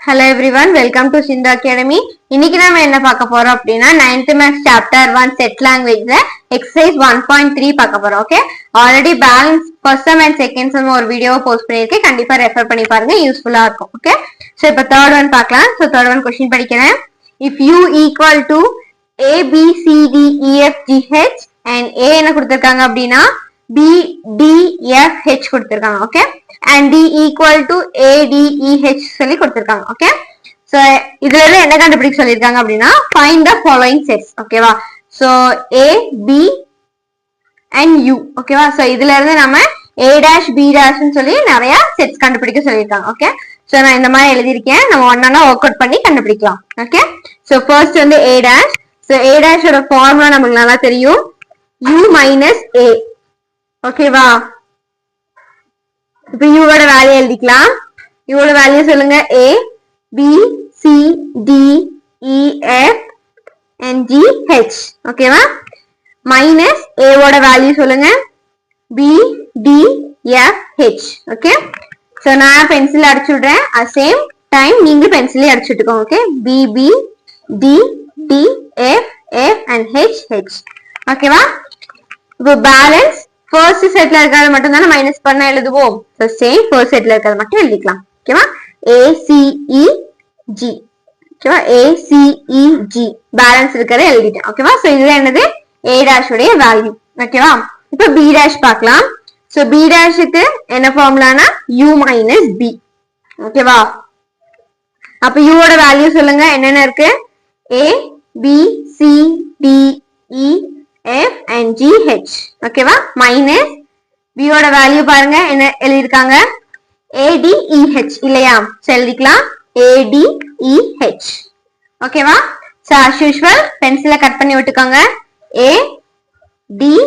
Hello everyone, welcome to Sindhu Academy. இன்னைக்கு நாம என்ன பார்க்க போறோம் அப்படின்னா 9th Maths Chapter 1 Set Language Exercise 1.3 பார்க்க போறோம். Okay, already balance first sum and second sum ஒரு வீடியோ போஸ்ட் பண்ணியிருக்கேன், கண்டிப்பா ரெஃபர் பண்ணி பாருங்க, யூஸ்ஃபுல்லா இருக்கும். ஓகே, ஸோ இப்போ தேர்ட் ஒன் பார்க்கலாம். ஸோ தேர்ட் ஒன் கொஸ்டின் படிக்கிறேன். If u equal to ABCDEFGH and A என்ன கொடுத்திருக்காங்க அப்படின்னா BDFH கொடுத்திருக்காங்க. Okay, and D equal to ADEH சொல்லி கொடுத்திருக்காங்க. ஓகே, சோ இதுல இருந்து என்ன கண்டுபிடிக்க சொல்லிருக்காங்க அப்படின்னா find the following sets. ஓகேவா, so A B and U. ஓகேவா, சோ இதுல இருந்து நம்ம A dash B dash னு சொல்லி நிறைய செட்ஸ் கண்டுபிடிக்க சொல்லிருக்காங்க. ஓகே, சோ நான் இந்த மாதிரி எழுதிருக்கேன், நம்ம ஒண்ணா வொர்க் அவுட் பண்ணி கண்டுபிடிக்கலாம். ஓகே, சோ ஃபர்ஸ்ட் வந்து A dash. So A dash ஓட ஃபார்முலா நமக்கு நல்லா தெரியும், U minus A. ஓகேவா, இப்போ U ஓட வேல்யூ எழுதிக்கலாம். U ஓட வேல்யூ சொல்லுங்க, A B C D E F and G H. ஓகேவா, மைனஸ் A ஓட வேல்யூ சொல்லுங்க, B D F H. Okay, so நான் பென்சில் அடிச்சு விடுறேன், at same time நீங்க பென்சிலே அடிச்சுட்டுக்கோங்க. Okay, B B D D F F and H H. ஓகேவா, இப்போ பேலன்ஸ் ஃபர்ஸ்ட் செட்ல இருக்கிறது மட்டும் தானே மைனஸ் பண்ண எழுதுவோம். சோ சேம் ஃபர்ஸ்ட் செட்ல இருக்கிறது மட்டும் எழுதிக்கலாம். ஓகேவா, ACEG. ஓகேவா, ACEG பேலன்ஸ் இருக்கிறத எழுதிட்டேன். ஓகேவா, சோ இது என்னது A dash உடைய வேல்யூ. ஓகேவா, இப்போ B dash பார்க்கலாம். சோ B dash க்கு என்ன ஃபார்முலானா U minus B. ஓகேவா, அப்ப U ஓட வேல்யூ சொல்லுங்க, என்னென்ன இருக்கு, A B C D E F and G H. ஓகேவா, மைனஸ் B ஓட வேல்யூ பாருங்க என்ன எழுதிருக்காங்க, ADEH இல்லையா, சோ எழுதிக்கலாம் ADEH. ஓகேவா, சோ as usual பென்சிலை கட் பண்ணி விட்டுக்கோங்க, ADEH.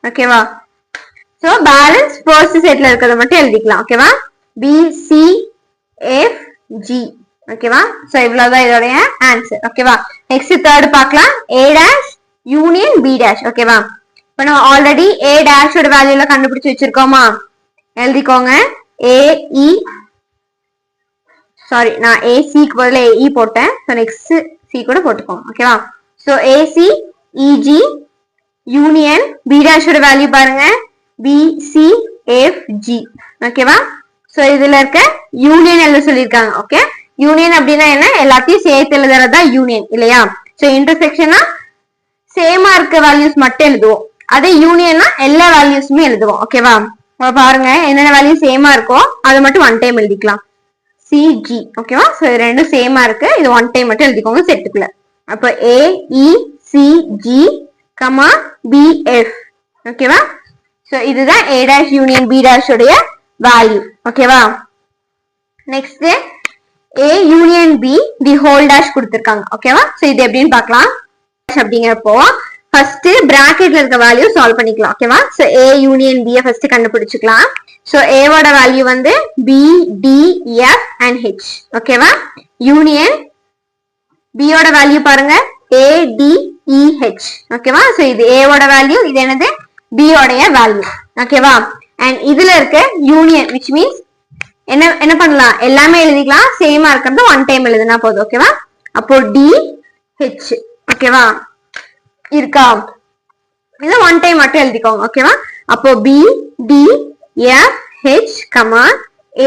ஓகேவா, சோ பேலன்ஸ் ஃபர்ஸ்ட் செட்ல இருக்கிறத மட்டும் எழுதிக்கலாம். ஓகேவா, BCFG. ஓகேவா, சோ இவ்வளவுதான் இதோட ஆன்சர். ஓகேவா, நெக்ஸ்ட் தேர்ட் பார்க்கலாம், A dash union B dash. ஓகேவா, இப்போ நம்ம ஆல்ரெடி A dash ஓட வேல்யூல கண்டுபிடிச்சு வச்சிருக்கோமா, எழுதிக்கோங்க, நான் AC க்கு பதிலா AE போட்டேன், சோ நெக்ஸ்ட் C கூட போட்டுக்கோங்க. ஓகேவா, so ACEG union B dash ஓட வேல்யூ பாருங்க, BCFG. ஓகேவா, சோ இதுல இருக்க யூனியன் எழுத சொல்லிருக்காங்க. ஓகே, யூனியன் அப்படின்னா என்ன, எல்லாத்தையும் சேர்த்து எழுதுறதா யூனியன் இல்லையா. சோ இன்டர்செக்ஷனா சேமா இருக்க வேல்யூஸ் மட்டும் எழுதுவோம், அதே யூனியன்னா எல்லா வேல்யூஸுமே எழுதுவோம். ஓகேவா, பாருங்க என்னென்ன வேல்யூ சேமா இருக்கோ அதை மட்டும் ஒன் டைம் எழுதிக்கலாம், CG. ஓகேவா, சோ இது ரெண்டும் சேமா இருக்கு, இது ஒன் டைம் மட்டும் எழுதிக்கோங்க செட்டுக்குள்ள. அப்ப AECG, BF. ஓகேவா, சோ இதுதான் A dash union B dash உடைய வேல்யூ. ஓகேவா, next A union B the whole dash கொடுத்திருக்காங்க. ஓகேவா, சோ இது எப்படின்னு பார்க்கலாம். அப்படிங்கிறப்போ ஃபர்ஸ்ட் பிராக்கெட்ல இருக்க வேல்யூ சால்வ் பண்ணிக்கலாம். ஓகேவா, so A union B first கண்டுபிடிச்சுக்கலாம். சோ A ஓட வேல்யூ வந்து B D F and H. ஓகேவா, யூனியன் B ஓட வேல்யூ பாருங்க ADEH. ஓகேவா, சோ இது A ஓட வேல்யூ, இது என்னது B ஓடைய வேல்யூ. ஓகேவா, அண்ட் இதுல இருக்க யூனியன் which means என்ன பண்ணலாம், எல்லாமே எழுதிக்கலாம், சேமா இருக்கிறது ஒன் டைம் எழுதுனா போதும். ஓகேவா, அப்போ DH. ஓகேவா, இருக்கா, இது ஒன் டைம் மட்டும் எழுதிக்கோங்க. ஓகேவா, அப்போ BDFH,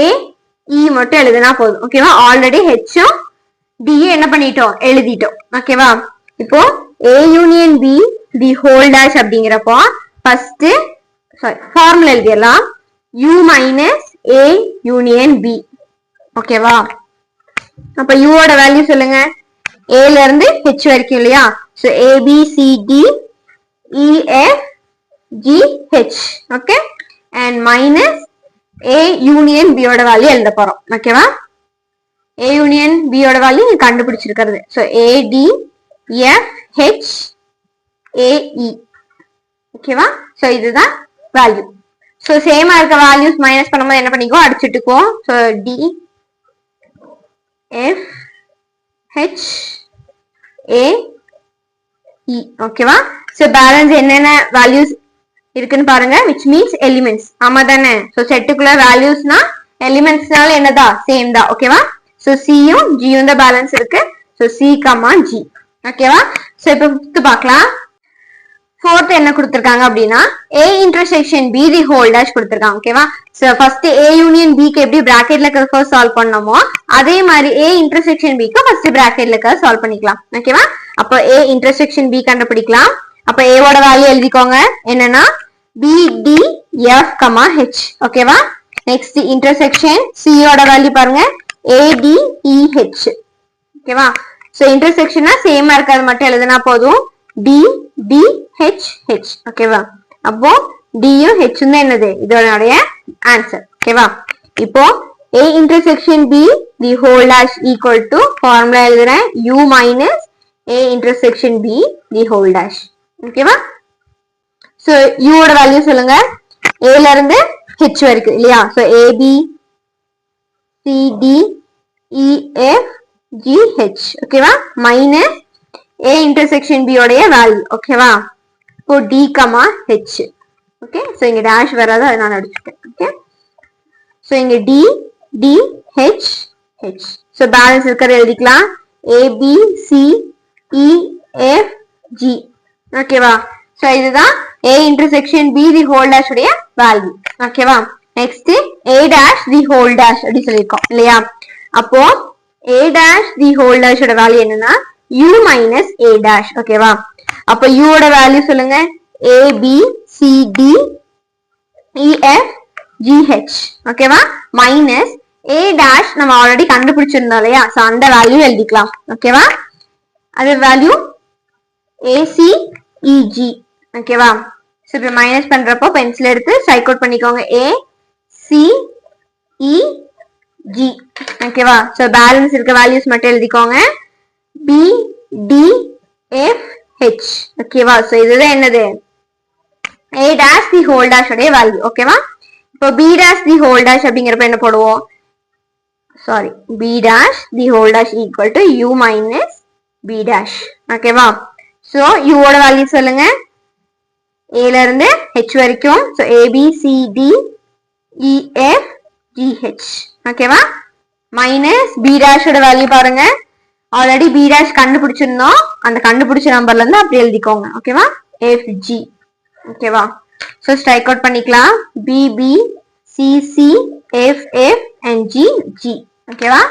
AE மட்டும் எழுதுனா போதும். ஓகேவா, ஆல்ரெடி ஹெச்சும் D என்ன பண்ணிட்டோம் எழுதிட்டோம். ஓகேவா, இப்போ A union B the whole dash அப்படிங்கிறப்போ ஃபர்ஸ்ட் ஃபார்முலா எழுதிடலாம், U minus A union B. ஓகேவா, அப்ப U ஓட வேல்யூ சொல்லுங்க, A ல இருந்து H வரைக்கும் இல்லையா, so ABCDEFGH. Okay, and minus A union B ஓட வேல்யூ எழுத போறோம். ஓகேவா, A யூனியன் B ஓட வேல்யூ நீங்க கண்டுபிடிச்சிருக்கிறது, சோ ADFHAE. ஓகேவா, சோ இதுதான் வேல்யூ. சோ சேமா இருக்க வேல்யூஸ் மைனஸ் பண்ணும்போது என்ன பண்ணிக்கோ, அடிச்சுட்டுக்குவோம். So DFHAE. ஓகேவா, சோ பேலன்ஸ் என்னென்ன வேல்யூஸ் இருக்குன்னு பாருங்க, which means எலிமெண்ட்ஸ். ஆமா தானே, சோ செட்டுக்குள்ள வேல்யூஸ்னா எலிமெண்ட்ஸ்னால என்னதா சேம் தான் ஓகேவா. சோ சியும் ஜியும் தான் பேலன்ஸ் இருக்கு. சோ சி கமா ஜி ஓகேவா. சோ இப்ப ஃபிஃப்த் பார்க்கலாம். ஃபோர்த் என்ன கொடுத்திருக்காங்க அப்படின்னா A intersection B the whole dash கொடுத்திருக்காங்க ஓகேவா. So first A union B க்கு எப்படி பிராக்கெட்ல இருக்கிறத சால்வ் பண்ணோமோ அதே மாதிரி A intersection B க்கு ஃபர்ஸ்ட் பிராக்கெட்ல இருக்கிறத சால்வ் பண்ணிக்கலாம் ஓகேவா. அப்போ A intersection B கண்டுபிடிக்கலாம். அப்ப A ஓட வேல்யூ எழுதிக்கோங்க என்னன்னா BDF, H ஓகேவா. நெக்ஸ்ட் இன்டர்செக்ஷன் C ஓட வேல்யூ பாருங்க ADEH ஓகேவா. சோ இன்டர்செக்ஷனா சேமா இருக்கிறது மட்டும் எழுதினா போதும் DDHH ஓகேவா. அப்போ D யும் H தான் என்னது இதோட ஆன்சர் ஓகேவா. இப்போ A intersection B the whole dash equal to formula எழுதுறேன் U minus A intersection B the whole dash ஓகேவா. சோ U ஓட வேல்யூ சொல்லுங்க. A ல இருந்து H வரைக்கும் இல்லையா. So AB CD EF GH ஓகேவா மைனஸ் A intersection B உடைய வேல்யூ ஓகேவா. இப்போ D comma H okay. So இங்க டேஷ் வராது அதனால அடிச்சுட்டேன் ஓகே. சோ இங்க D D H H. So balance இருக்கிறத எழுதிக்கலாம் A B C E F G ஓகேவா. சோ இதுதான் A intersection B the whole dash உடைய வேல்யூ ஓகேவா. Next A dash the whole dash அப்படி சொல்லிருக்கோம் இல்லையா. அப்போ A dash the whole dash ஓட வேல்யூ என்னன்னா U minus A dash ஓகேவா. அப்ப U ஓட வேல்யூ சொல்லுங்க A B C D E F G H ஓகேவா மைனஸ் A dash நம்ம ஆல்ரெடி கண்டுபிடிச்சிருந்தோம் இல்லையா. சோ அந்த வேல்யூ எழுதிக்கலாம் ஓகேவா. அது வேல்யூ ACEG ஓகேவா. சோ இப்ப மைனஸ் பண்றப்போ பென்சில் எடுத்து ஸ்ட்ரைக் அவுட் பண்ணிக்கோங்க ACEG ஓகேவா. சோ பேலன்ஸ் இருக்க வேல்யூஸ் மட்டும் எழுதிக்கோங்க BDFH ஓகேவா. சோ இதுதான் என்னது A dash the whole dash உடைய வேல்யூ ஓகேவா. இப்போ B dash the whole dash அப்படிங்கறப்ப என்ன போடுவோம் sorry B dash the whole dash equal to U minus B dash ஓகேவா. சோ U ஓட வேல்யூ சொல்லுங்க A ல இருந்து H வரைக்கும். சோ ABCDEFGH ஓகேவா மைனஸ் B dash ஓட வேல்யூ பாருங்க ஆல்ரெடி B dash கண்டுபிடிச்சிருந்தோம் அந்த கண்டுபிடிச்ச நம்பர்ல இருந்து அப்படி எழுதிக்கோங்க ஓகேவா FG ஓகேவா. சோ ஸ்ட்ரைக் அவுட் பண்ணிக்கலாம் BB CC FF and GG ஓகேவா.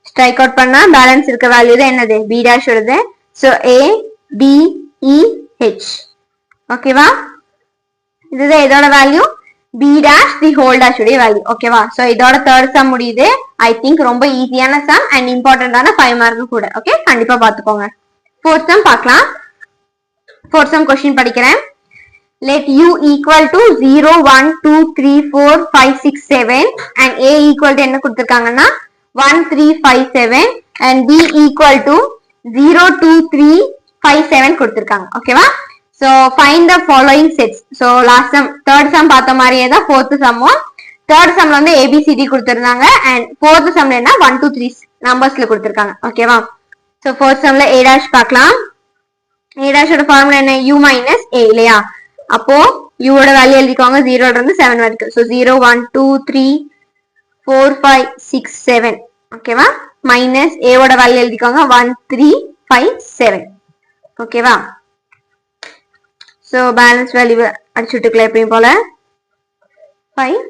ஸ்ட்ரைக் அவுட் பண்ணா பேலன்ஸ் இருக்க வேல்யூ தான் என்னது B dash ஓடது. சோ ADEH ஓகேவா. இதுதான் இதோட value B dash the whole dash உடைய வேல்யூ ஓகேவா. சோ இதோட தேர்ட் சம் முடியுது. ஐ திங்க் ரொம்ப ஈஸியான சம் அண்ட் இம்பார்ட்டன்டான 5 மார்க் கூட ஓகே. கண்டிப்பா பாத்துக்கோங்க. ஃபோர்த் சம் பார்க்கலாம். ஃபோர்த் சம் क्वेश्चन படிக்கிறேன். Let U equal to 0 1 2 3 4 5 6 7 and A equal to என்ன கொடுத்திருக்காங்கன்னா 1 3 5 7 and B equal to 0 2 3 5 7 கொடுத்திருக்காங்க ஓகேவா. So find the following sets. So last sum third sum பார்த்த மாதிரியே தான் fourth sumமும். third sumல வந்து ABCD கொடுத்திருந்தாங்க and fourth sumல என்ன 1 2 3 நம்பர்ஸ்ல கொடுத்திருக்காங்க ஓகேவா. So fourth sumல A dash பார்க்கலாம். A dash ஓட ஃபார்முலா என்ன U minus A இல்லையா. அப்போ U ஓட வேல்யூ எழுதிக்கோங்க 0 ல இருந்து 7 வரைக்கும். So 0 1 2 3 4 5 6 7 ஓகேவா மைனஸ் A ஓட வேல்யூ எழுதிக்கோங்க 1 3 5 7 ஓகேவா. சோ பேலன்ஸ் வேல்யூ அடிச்சுட்டுக்கலாம் எப்பயும் போல 5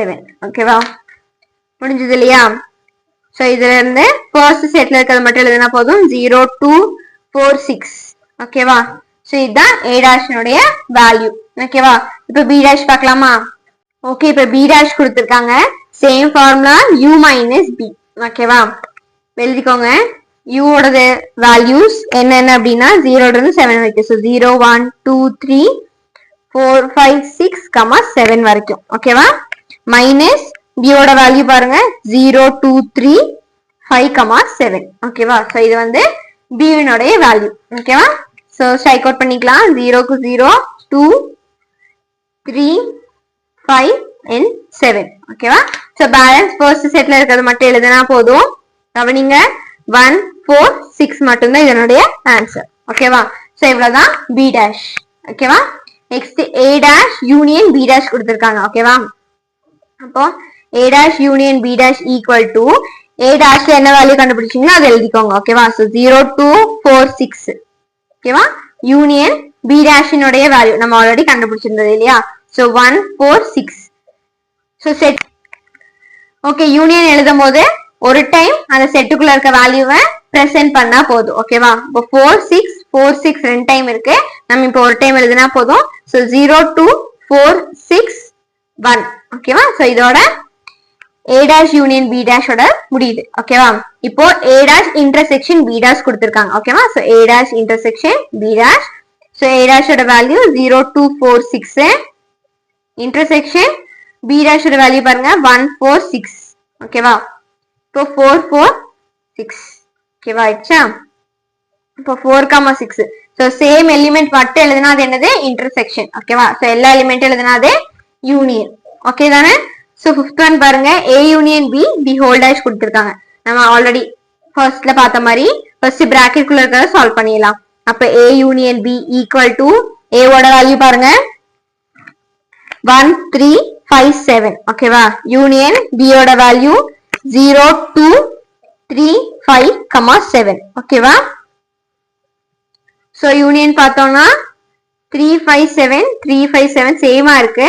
7 ஓகேவா முடிஞ்சது இல்லையா. சோ இதுல இருந்து ஃபர்ஸ்ட் செட்ல இருக்கிறது மட்டும் எழுதினா போதும் 0 2 4 6 ஓகேவா. சோ இதுதான் A dash உடைய வேல்யூ ஓகேவா. இப்போ B dash பார்க்கலாமா. ஓகே இப்போ B dash கொடுத்திருக்காங்க same formula U minus B ஓகேவா. எழுதிக்கோங்க U ஓட வேல்யூஸ் என்னென்ன அப்படின்னா 0 ல இருந்து 7 வரைக்கும். சோ 0 1 2 3 4 5 6 7 வரைக்கும் ஓகேவா மைனஸ் B ஓட வேல்யூ பாருங்க 0 2 3 5 7 ஓகேவா. சோ இது வந்து B உடைய வேல்யூ ஓகேவா. சோ ஸ்ட்ரைக் அவுட் பண்ணிக்கலாம் 0 க்கு 0 2 3 5 and 7 ஓகேவா. சோ பேலன்ஸ் ஃபர்ஸ்ட் செட்ல இருக்கிறது மட்டும் எழுதினா போதும். கவனிங்க 1 4 6 மட்டும் தான் இதனுடைய ஆன்சர் ஓகேவா. சோ இவ்வளவுதான் B dash ஓகேவா. Next A dash union B dash கொடுத்திருக்காங்க ஓகேவா. அப்போ a dash union b dash equal to a dash என்ன வேல்யூ கண்டுபிடிச்சீங்களோ அதை எழுதிக்கோங்க ஓகேவா சோ 0 2 4 6 ஓகேவா யூனியன் b dash னுடைய வேல்யூ நம்ம ஆல்ரெடி கண்டுபிடிச்சிருந்தது இல்லையா so 1 4 6 so set okay union எழுதும்போது ஒரு டைம் அந்த செட்டுக்குள்ள இருக்க வேல்யூவை பிரசன்ட் பண்ணா போதும் ஓகேவா இப்போ 4 6 4 6 ரெண்டு டைம் இருக்கு நம்ம இப்போ ஒரு டைம் எழுதினா போதும் சோ 0 2 4 6 1 ஓகேவா சோ இதோட a dash union b dash ஓட முடியுது ஓகேவா இப்போ a dash intersection b dash கொடுத்திருக்காங்க ஓகேவா so a dash intersection b dash so a dash ஓட வேல்யூ 0 2 4 6 intersection b dash ஓட வேல்யூ பாருங்க 1 4 6 ஓகேவா இப்போ 4 4 6 ஓகேவா ஆயிடுச்சா இப்போ 4 6 சோ சேம் எலிமெண்ட் மட்டும் எழுதுனா அது என்னது இன்டர்செக்ஷன் ஓகேவா சோ எல்லா எலிமெண்ட் எழுதுனா அது யூனியன் ஓகே தானே சோ 5th ஒன் பாருங்க a union b the whole dash கொடுத்திருக்காங்க நம்ம ஆல்ரெடி ஃபர்ஸ்ட்ல பார்த்த மாதிரி ஃபர்ஸ்ட் பிராக்கெட் குள்ள இருக்கறத சால்வ் பண்ணிடலாம் அப்ப a union b equal to a ஓட வேல்யூ பாருங்க 1 3 5 7 ஓகேவா யூனியன் b ஓட வேல்யூ 0 2 3 5 7 ஓகேவா சோ யூனியன் பார்த்தோம்னா 3 5 7 3 5 7 சேமா இருக்கு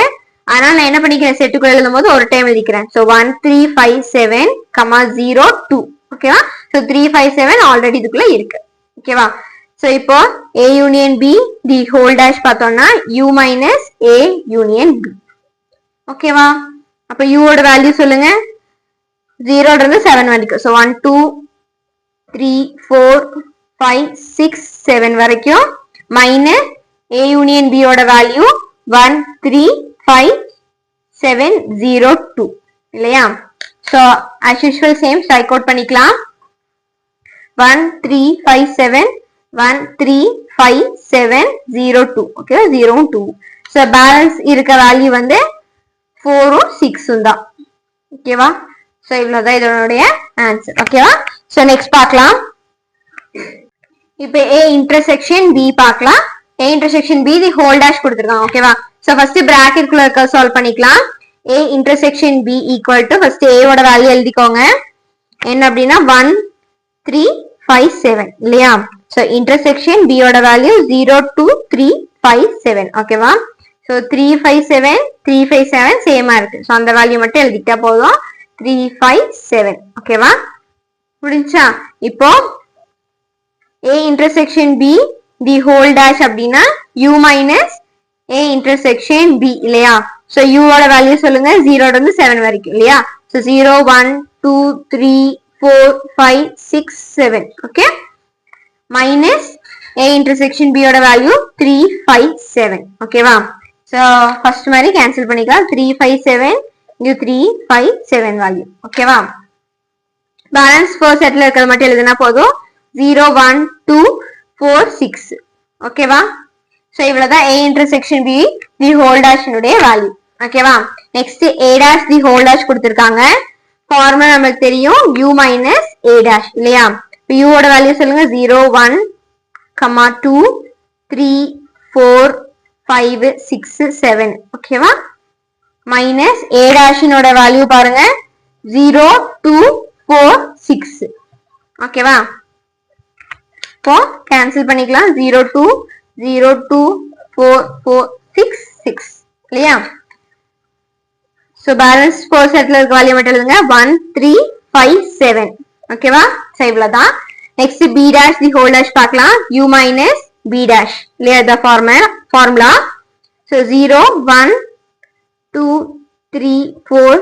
ஆனா நான் என்ன பண்ணிக்கிறேன் செட்டுக்குள்ள எழுதும்போது ஒரு டைம் எழுதிக்கிறேன் சோ 1 3 5 7 0 2 ஓகேவா சோ 3 5 7 ஆல்ரெடி இதுக்குள்ள இருக்கு ஓகேவா சோ இப்போ a union b the whole dash பார்த்தோம்னா u minus a union b ஓகேவா அப்ப u ஓட வேல்யூ சொல்லுங்க 0 ல இருந்து 7 வரைக்கும் சோ 1 2 3 4 5 6 7 வரைக்கும் மைனஸ் a union b ஓட வேல்யூ 1 3 5 7 0 2 இல்லையா so as usual same strike out பண்ணிக்கலாம் 1 3 5 7 1 3 5 7 0 2 ஓகே 0 2 சோ பேலன்ஸ் இருக்க வேல்யூ வந்து 4 6 தான் ஓகேவா சோ இவ்வளவுதான் இதனுடைய ஆன்சர் ஓகேவா சோ நெக்ஸ்ட் பார்க்கலாம் இப்போ a intersection b பார்க்கலாம் a intersection b the whole dash கொடுத்திருக்காங்க ஓகேவா சோ ஃபர்ஸ்ட் பிராக்கெட் குள்ள இருக்க சால்வ் பண்ணிக்கலாம் a intersection b equal to first a ஓட வேல்யூ எழுதிக்கோங்க என்ன அப்படினா 1 3 5 7 இல்லையா சோ intersection b ஓட வேல்யூ 0 2 3 5 7 ஓகேவா சோ 3 5 7 3 5 7 சேமா இருக்கு சோ அந்த வேல்யூ மட்டும் எழுதிட்டா போதும் 3 5 7 ஓகேவா புரிஞ்சா இப்போ a intersection b the whole dash அப்படினா u minus a intersection b இல்லையா சோ u ஓட வேல்யூ சொல்லுங்க 0 ல இருந்து 7 வரைக்கும் இல்லையா so 0 1 2 3 4 5 6 7 okay minus a intersection b ஓட வேல்யூ 3 5 7 ஓகேவா சோ ஃபர்ஸ்ட் மாதிரி கேன்சல் பண்ணிக்கலாம் 3 5 7 இங்க 3 5 7 வேல்யூ ஓகேவா பேலன்ஸ் ஃபர்ஸ்ட் செட்ல இருக்கிறது மட்டும் எழுதுனா போதும் 0 1 2 4 6 ஓகேவா சோ இவ்வளவுதான் a intersection b the whole dash னுடைய வேல்யூ ஓகேவா next a dash the whole dash கொடுத்திருக்காங்க ஃபார்முலா நமக்கு தெரியும் u minus a dash இல்லையா இப்போ u ஓட வேல்யூ சொல்லுங்க 0 1 2 3 4 5 6 7 ஓகேவா மைனஸ் a dash னோட வேல்யூ பாருங்க 0 2 4 6 ஓகேவா இப்போ கேன்சல் பண்ணிக்கலாம் 0 2 0 2 4 4 6 6 இல்லையா சோ பேலன்ஸ் ஃபோர் செட்ல இருக்க வேல்யூ மட்டும் எழுதுங்க 1 3 5 7 ஓகேவா சோ இவ்வளவுதான் next b dash the whole dash பார்க்கலாம் u minus b dash இல்லையா the formula so 0 1 2 3 4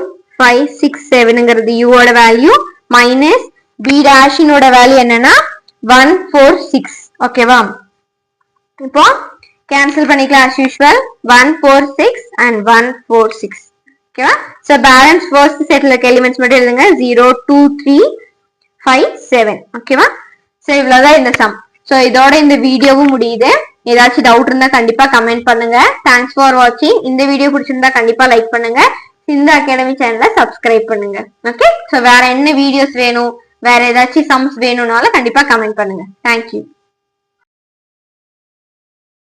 5 6 7ங்கிறது u ஓட வேல்யூ மைனஸ் b dash னோட வேல்யூ என்னன்னா 1 4 6 ஓகேவா இப்போ கேன்சல் பண்ணிக்கலாம் as usual 1 4 6 and 1 4 6 ஓகேவா சோ பேலன்ஸ் ஃபர்ஸ்ட் செட்ல இருக்க எலிமெண்ட்ஸ் மட்டும் எழுதுங்க 0 2 3 5 7 ஓகேவா சோ இவ்வளவுதான் இந்த சம் சோ இதோட இந்த வீடியோவும் முடியுது ஏதாச்சும் டவுட் இருந்தா கண்டிப்பா கமெண்ட் பண்ணுங்க தேங்க்ஸ் ஃபார் வாட்சிங் இந்த வீடியோ பிடிச்சிருந்தா கண்டிப்பா லைக் பண்ணுங்க சிந்து அகாடமி சேனலை சப்ஸ்கிரைப் பண்ணுங்க ஓகே சோ வேற என்ன வீடியோஸ் வேணும் வேற ஏதாச்சும் சம்ஸ் வேணும்னாலும் கண்டிப்பா கமெண்ட் பண்ணுங்க தேங்க்யூ